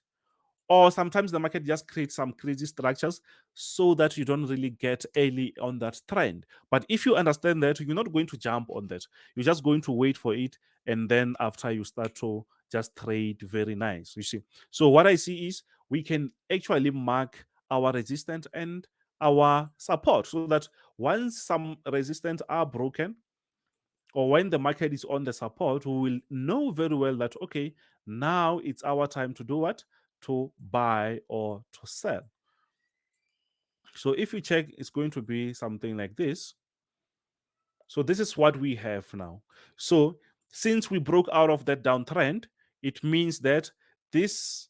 or sometimes the market just creates some crazy structures so that you don't really get early on that trend. But if you understand that, you're not going to jump on that. You're just going to wait for it, and then after you start to just trade very nice, you see. So what I see is we can actually mark our resistance and our support, so that once some resistance are broken, or when the market is on the support, we will know very well that, okay, now it's our time to do what? To buy or to sell. So if you check, it's going to be something like this. So this is what we have now. So since we broke out of that downtrend, it means that this,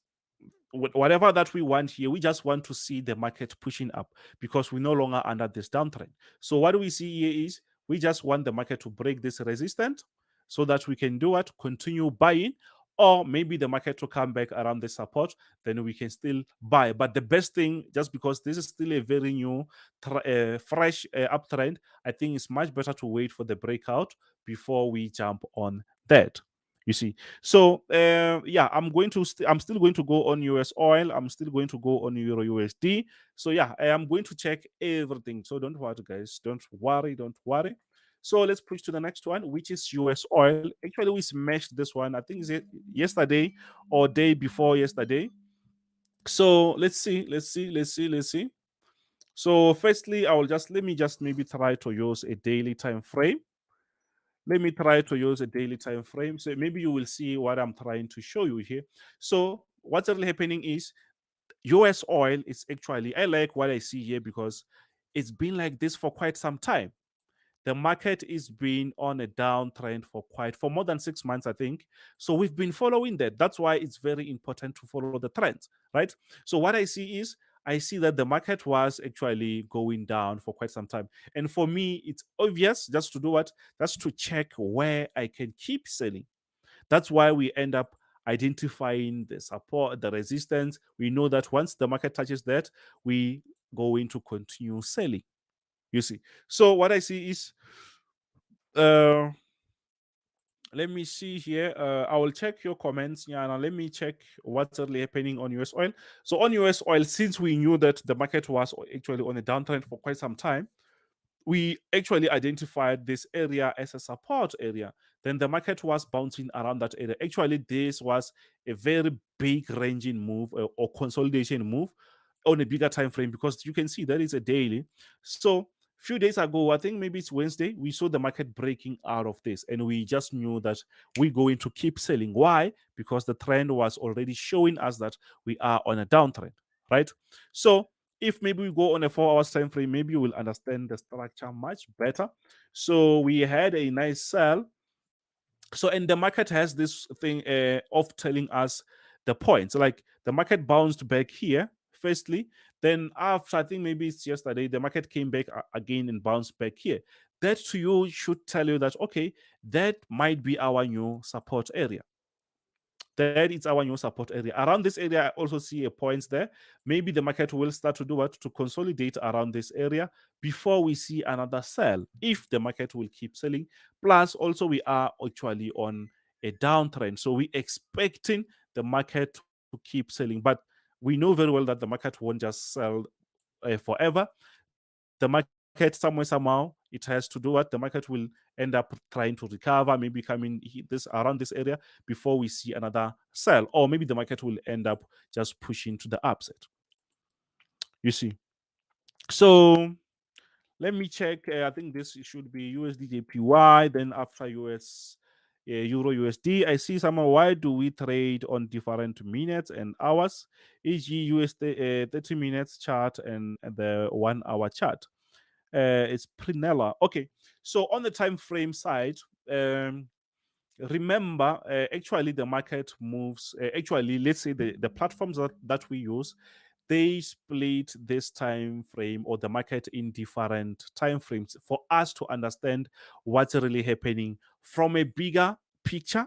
whatever that we want here, we just want to see the market pushing up, because we're no longer under this downtrend. So what we see here is we just want the market to break this resistance, so that we can do what? Continue buying, or maybe the market to come back around the support, then we can still buy. But the best thing, just because this is still a very new, fresh uptrend, I think it's much better to wait for the breakout before we jump on that. You see, so yeah, I'm still going to go on US oil. I'm still going to go on Euro USD. So yeah, I am going to check everything. So don't worry, guys. Don't worry. Don't worry. So let's push to the next one, which is US oil. Actually, we smashed this one. I think it's yesterday or day before yesterday. So let's see. So firstly, let me just maybe try to use a daily time frame. Let me try to use a daily time frame. So maybe you will see what I'm trying to show you here. So what's really happening is US oil is actually, I like what I see here because it's been like this for quite some time. The market is been on a downtrend for more than 6 months, I think. So we've been following that. That's why it's very important to follow the trends, right? So what I see is I see that the market was actually going down for quite some time. And for me, it's obvious just to do what? Just to check where I can keep selling. That's why we end up identifying the support, the resistance. We know that once the market touches that, we go into continue selling. You see. So what I see is uh let me see here. I will check your comments. Yeah, now let me check what's really happening on US oil. So on US oil, since we knew that the market was actually on a downtrend for quite some time, we actually identified this area as a support area. Then the market was bouncing around that area. Actually, this was a very big ranging move or consolidation move on a bigger time frame because you can see that is a daily. So few days ago, I think maybe it's Wednesday, we saw the market breaking out of this, and we just knew that we're going to keep selling. Why? Because the trend was already showing us that we are on a downtrend, right? So if maybe we go on a 4 hours time frame, maybe you will understand the structure much better. So we had a nice sell. So and the market has this thing of telling us the points. Like the market bounced back here, firstly. Then after I think maybe it's yesterday, the market came back again and bounced back here. That to you should tell you that okay, that might be our new support area. That is our new support area. Around this area, I also see a point there. Maybe the market will start to do what? To consolidate around this area before we see another sell, if the market will keep selling. Plus, also, we are actually on a downtrend. So we expecting the market to keep selling. But we know very well that the market won't just sell forever. The market somehow it has to do what the market will end up trying to recover, maybe coming this around this area before we see another sell, or maybe the market will end up just pushing to the upside. You see. So let me check. I think this should be USDJPY. Then after Euro USD, I see somehow why do we trade on different minutes and hours, e.g. USD 30 minutes chart and the 1 hour chart. It's Prinella. Okay, so on the time frame side, remember actually the market moves. Actually, let's say the platforms that we use, they split this time frame or the market in different time frames for us to understand what's really happening from a bigger picture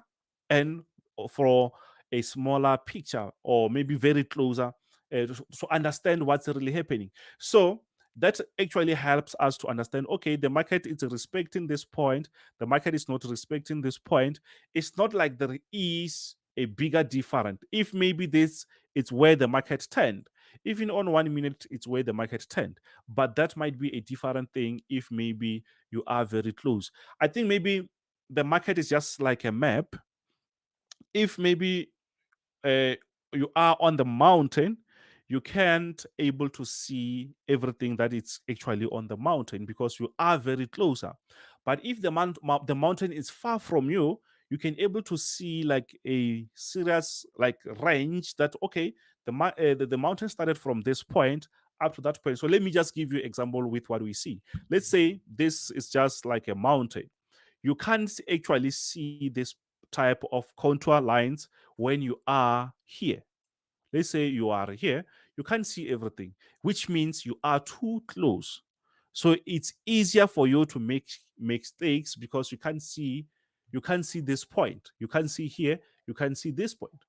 and for a smaller picture, or maybe very closer to understand what's really happening. So that actually helps us to understand okay, the market is respecting this point, the market is not respecting this point. It's not like there is a bigger difference. If maybe this it's where the market turned, even on 1 minute it's where the market turned, but that might be a different thing if maybe you are very close. I think maybe the market is just like a map. If maybe uh, you are on the mountain, you can't able to see everything that it's actually on the mountain because you are very closer. But if the mountain is far from you, you can able to see like a serious like range that okay, the mountain started from this point up to that point. So let me just give you example with what we see. Let's say this is just like a mountain. You can't actually see this type of contour lines when you are here. Let's say you are here, you can't see everything, which means you are too close. So it's easier for you to make mistakes because you can't see this point. You can't see here, you can't see this point.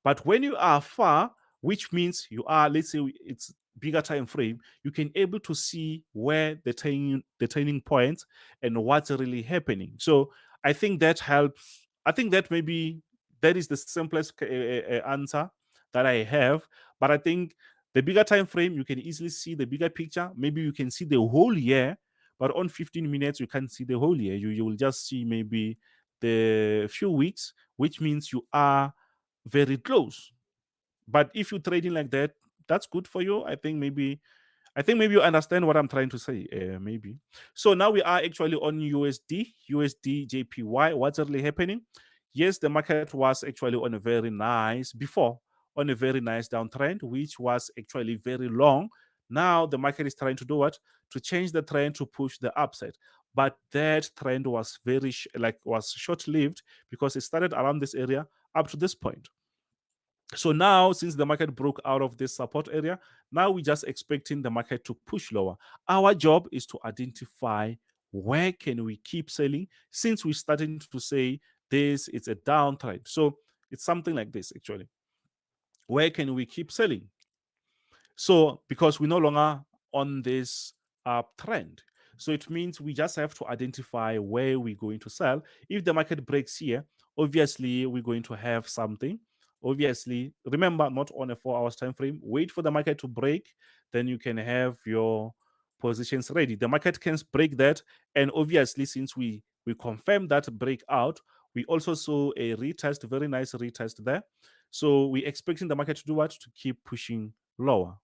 But when you are far, which means you are, let's say it's bigger time frame, you can able to see where the turning points and what's really happening. So I think that helps I think that maybe that is the simplest answer that I have. But I think the bigger time frame, you can easily see the bigger picture. Maybe you can see the whole year, but on 15 minutes, you can't see the whole year. You will just see maybe the few weeks, which means you are very close. But if you're trading like that, that's good for you. I think maybe you understand what I'm trying to say. Maybe. So now we are actually on USDJPY. What's really happening? Yes, the market was actually on a very nice downtrend, which was actually very long. Now the market is trying to do what? To change the trend to push the upside. But that trend was was short-lived because it started around this area up to this point. So now, since the market broke out of this support area, now we're just expecting the market to push lower. Our job is to identify where can we keep selling, since we're starting to say this is a downtrend. So it's something like this actually. Where can we keep selling? So because we're no longer on this uptrend, so it means we just have to identify where we're going to sell. If the market breaks here, obviously we're going to have something. Obviously, remember, not on a 4 hours time frame. Wait for the market to break, then you can have your positions ready. The market can break that, and obviously, since we confirm that breakout, we also saw a retest, very nice retest there. So we're expecting the market to do what? To keep pushing lower.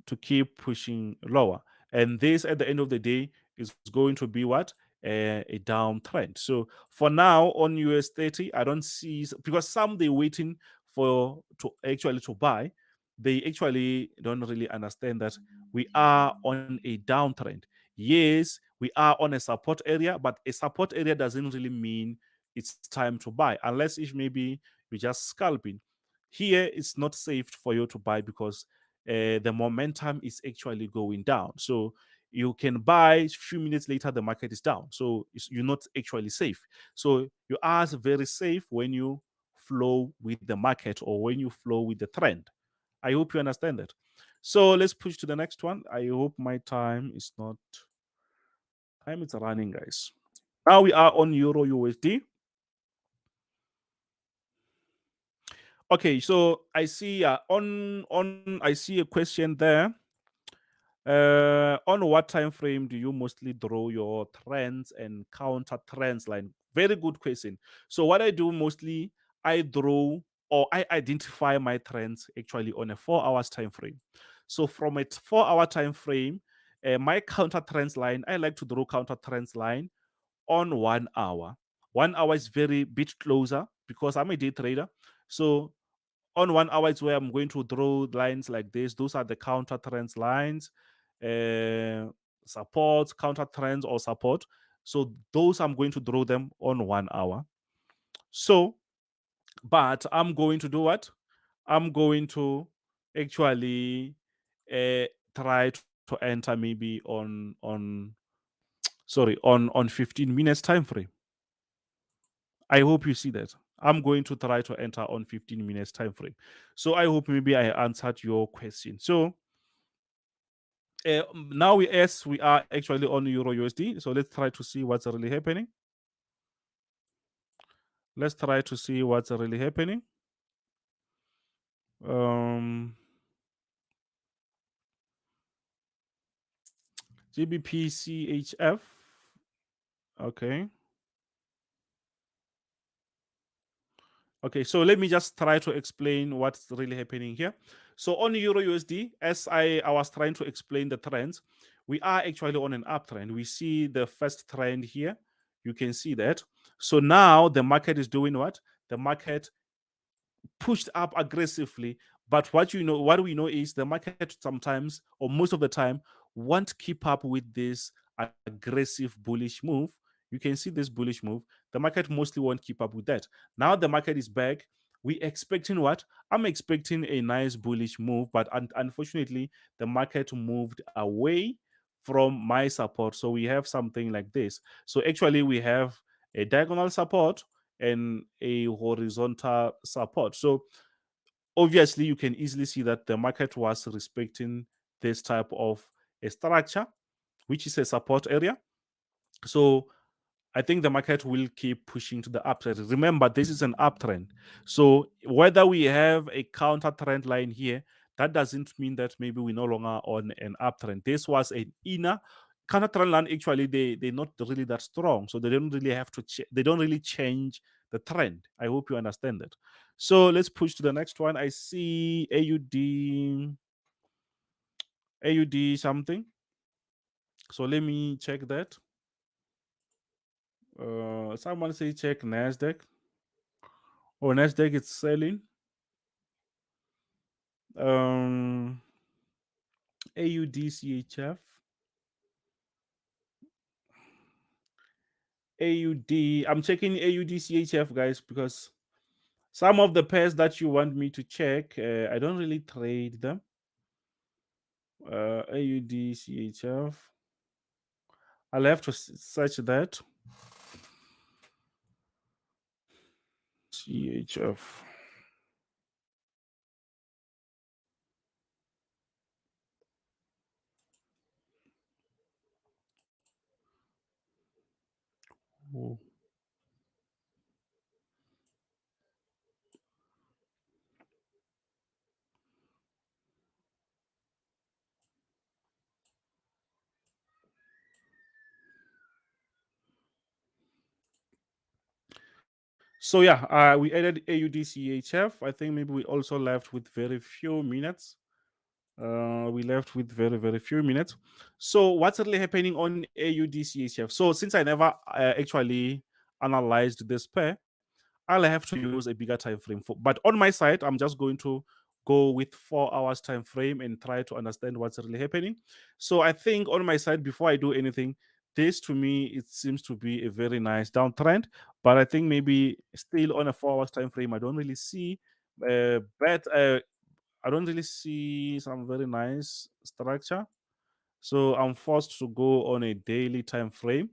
To keep pushing lower. And this, at the end of the day, is going to be what? A downtrend. So for now on US 30, I don't see, because some they're waiting for to buy. They actually don't really understand that we are on a downtrend. Yes, we are on a support area, but a support area doesn't really mean it's time to buy, unless if maybe you're just scalping. Here, it's not safe for you to buy because the momentum is actually going down. So you can buy, a few minutes later, the market is down. So you're not actually safe. So you are very safe when you flow with the market or when you flow with the trend. I hope you understand that. So let's push to the next one. I hope my time is not. Time is running, guys. Now we are on Euro USD. Okay, so I see I see a question there. On what time frame do you mostly draw your trends and counter trends line? Very good question. So what I do mostly, I draw or I identify my trends actually on a 4 hours time frame. So from a 4 hour time frame, my counter trends line, I like to draw counter trends line on 1 hour. 1 hour is very bit closer because I'm a day trader. So on 1 hour is where I'm going to draw lines like this. Those are the counter trends lines, support, counter trends, or support. So those I'm going to draw them on 1 hour. So, but I'm going to do what? I'm going to actually try to enter maybe on 15 minutes time frame. I hope you see that. I'm going to try to enter on 15 minutes time frame. So I hope maybe I answered your question. So now we are actually on Euro USD. So let's try to see what's really happening. Let's try to see what's really happening. GBP CHF. Okay. Okay, so let me just try to explain what's really happening here. So on Euro USD, as I was trying to explain the trends, we are actually on an uptrend. We see the first trend here. You can see that. So now the market is doing what? The market pushed up aggressively. But what we know is the market sometimes, or most of the time, won't keep up with this aggressive bullish move. You can see this bullish move. The market mostly won't keep up with that. Now the market is back. We expecting what? I'm expecting a nice bullish move, but unfortunately, the market moved away from my support. So we have something like this. So actually, we have a diagonal support and a horizontal support. So obviously, you can easily see that the market was respecting this type of a structure, which is a support area. So I think the market will keep pushing to the upside. Remember, this is an uptrend. So whether we have a counter trend line here, that doesn't mean that maybe we're no longer on an uptrend. This was an inner counter trend line. Actually, they're not really that strong, so they don't really have to. They don't really change the trend. I hope you understand that. So let's push to the next one. I see AUD something. So let me check that. Someone say check Nasdaq. Oh, Nasdaq is selling. AUDCHF. AUD. I'm checking AUDCHF, guys, because some of the pairs that you want me to check, I don't really trade them. AUDCHF. I'll have to search that. CHF. Oh. So yeah, we added AUDCHF. I think maybe we also left with very few minutes. We left with very, very few minutes. So what's really happening on AUDCHF? So since I never actually analyzed this pair, I'll have to use a bigger time frame. But on my side, I'm just going to go with 4 hours time frame and try to understand what's really happening. So I think on my side, before I do anything, this to me it seems to be a very nice downtrend. But I think maybe still on a 4 hours time frame, I don't really see I don't really see some very nice structure. So I'm forced to go on a daily time frame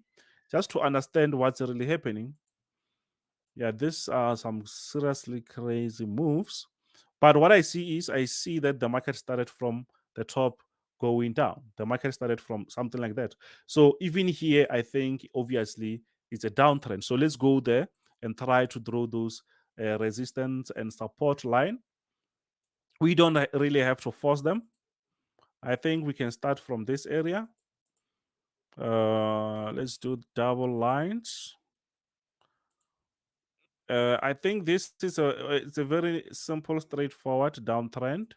just to understand what's really happening. Yeah, these are some seriously crazy moves. But what I see is I see that the market started from the top going down. The market started from something like that. So even here, I think obviously it's a downtrend. So let's go there and try to draw those resistance and support line. We don't really have to force them. I think we can start from this area. Let's do double lines. I think this is it's a very simple, straightforward downtrend.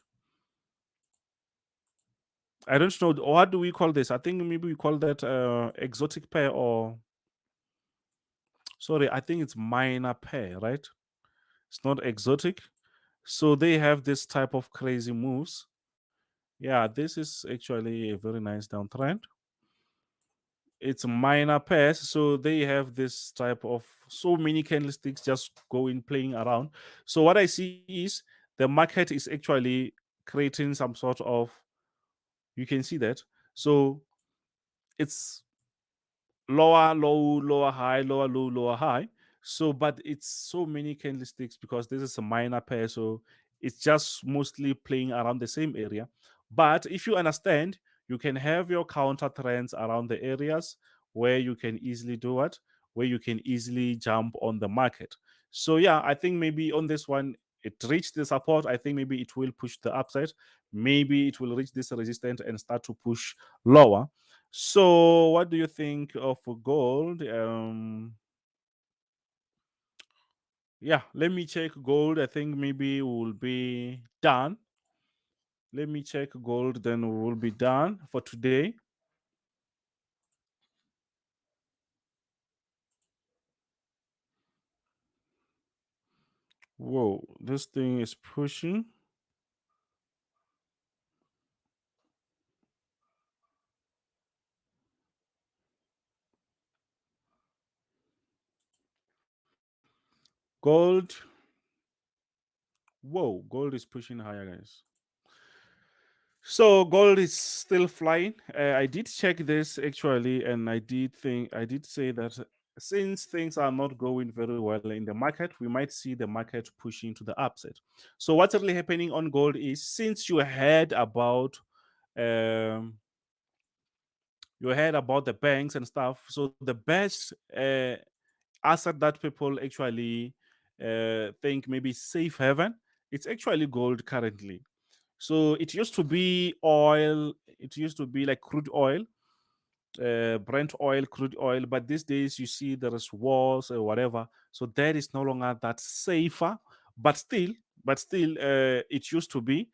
I don't know what do we call this. I think maybe we call that exotic pair, or sorry, I think it's minor pair, right? It's not exotic. So they have this type of crazy moves. Yeah, this is actually a very nice downtrend. It's minor pairs, so they have this type of so many candlesticks just going playing around. So what I see is the market is actually creating some sort of, you can see that. So it's lower, low, lower, high, lower, low, lower, high. So, but it's so many candlesticks because this is a minor pair. So it's just mostly playing around the same area. But if you understand, you can have your counter trends around the areas where you can easily do it, where you can easily jump on the market. So, yeah, I think maybe on this one, it reached the support. I think maybe it will push the upside. Maybe it will reach this resistance and start to push lower. So, what do you think of gold? Yeah, let me check gold. I think maybe we'll be done. Let me check gold, then we will be done for today. Whoa, this thing is pushing. Gold. Whoa, gold is pushing higher, guys. So gold is still flying. I did check this actually, and I did say that since things are not going very well in the market, we might see the market pushing to the upside. So what's really happening on gold is, since you heard about you heard about the banks and stuff. So the best asset that people actually think maybe safe haven, it's actually gold currently. So it used to be oil, it used to be like crude oil, Brent oil, crude oil, but these days you see there is wars or whatever. So that is no longer that safer, but still, it used to be.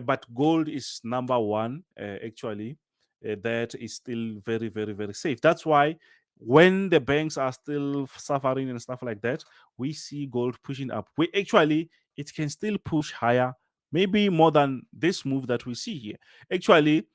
But gold is number one, actually. That is still very, very, very safe. That's why when the banks are still suffering and stuff like that, we see gold pushing up. We actually, it can still push higher, maybe more than this move that we see here. Actually,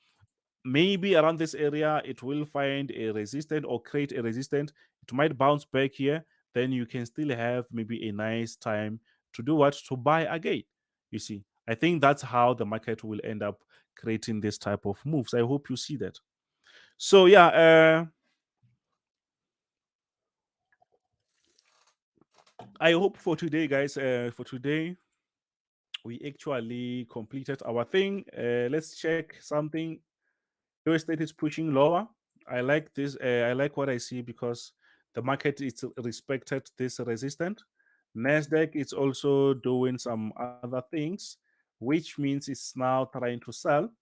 maybe around this area it will find a resistance or create a resistance. It might bounce back here, then you can still have maybe a nice time to do what, to buy again. You see, I think that's how the market will end up creating this type of moves. I hope you see that. So yeah, I hope for today, guys, for today we actually completed our thing. Let's check something. USD is pushing lower. I like this. I like what I see because the market is respected this resistance. Nasdaq is also doing some other things, which means it's now trying to sell.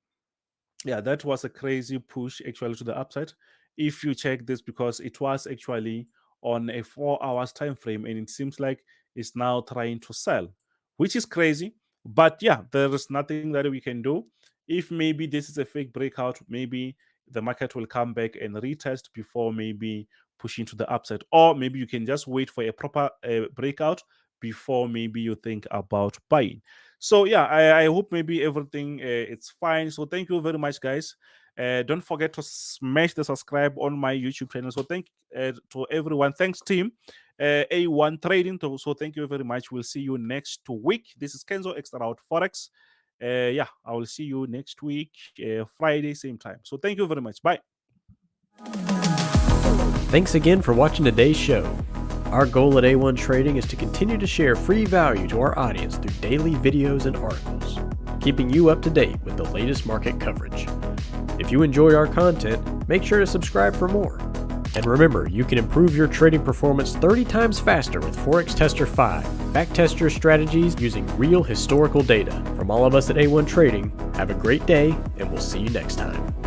Yeah, that was a crazy push actually to the upside. If you check this, because it was actually on a 4 hours time frame, and it seems like it's now trying to sell, which is crazy. But yeah, there is nothing that we can do. If maybe this is a fake breakout, maybe the market will come back and retest before maybe pushing to the upside, or maybe you can just wait for a proper breakout before maybe you think about buying. So yeah, I hope maybe everything it's fine. So thank you very much, guys. Don't forget to smash the subscribe on my YouTube channel. So thank to everyone. Thanks, team. A1 Trading. So thank you very much. We'll see you next week. This is Kenzo XtraHot Forex. Yeah, I will see you next week, Friday, same time. So thank you very much. Bye. Thanks again for watching today's show. Our goal at A1 Trading is to continue to share free value to our audience through daily videos and articles, keeping you up to date with the latest market coverage. If you enjoy our content, make sure to subscribe for more. And remember, you can improve your trading performance 30 times faster with Forex Tester 5. Backtest your strategies using real historical data. From all of us at A1 Trading, have a great day, and we'll see you next time.